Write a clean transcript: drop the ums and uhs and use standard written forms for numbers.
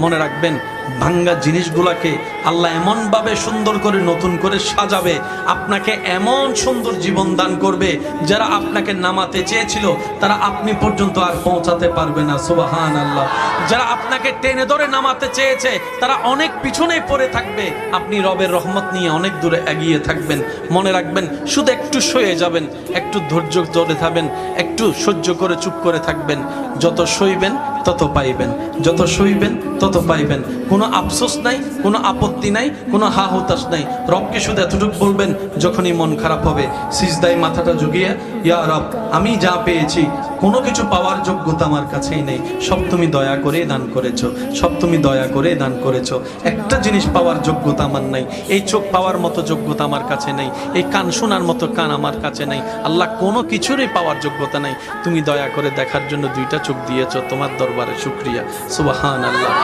মনে রাখবেন ভাঙ্গা জিনিসগুলোকে আল্লাহ এমনভাবে সুন্দর করে নতুন করে সাজাবে, আপনাকে এমন সুন্দর জীবন দান করবে, যারা আপনাকে নামাতে চেয়েছিল তারা আপনি পর্যন্ত আর পৌঁছাতে পারবে না। সুবহানাল্লাহ। যারা আপনাকে টেনে ধরে নামাতে চেয়েছে তারা অনেক পিছনে পড়ে থাকবে, আপনি রবের রহমত নিয়ে অনেক দূরে এগিয়ে থাকবেন। মনে রাখবেন, শুধু একটু সয়ে যাবেন, একটু ধৈর্য ধরে থাকবেন, একটু সহ্য করে চুপ করে থাকবেন। যত সইবেন তত পাইবেন, যত সইবেন তত পাইবেন। কোনো আফসোস নাই, কোনো আপত্তি নাই, কোনো হা হতাশ নাই। রবকে শুধু এতটুকু বলবেন, যখনই মন খারাপ হবে সিজদায় মাথাটা ঝুঁকিয়ে, ইয়া রব, আমি যা পেয়েছি কোনো কিছু পাওয়ার যোগ্যতা আমার কাছেই নেই, সব তুমি দয়া করে দান করেছো, সব তুমি দয়া করে দান করেছো। একটা জিনিস পাওয়ার যোগ্যতা আমার নাই, এই চোখ পাওয়ার মতো যোগ্যতা আমার কাছে নেই, এই কান শোনার মতো কান আমার কাছে নেই। আল্লাহ, কোনো কিছুরই পাওয়ার যোগ্যতা নাই, তুমি দয়া করে দেখার জন্য দুইটা চোখ দিয়েছো, তোমার দরবারে শুকরিয়া। সুবহানাল্লাহ।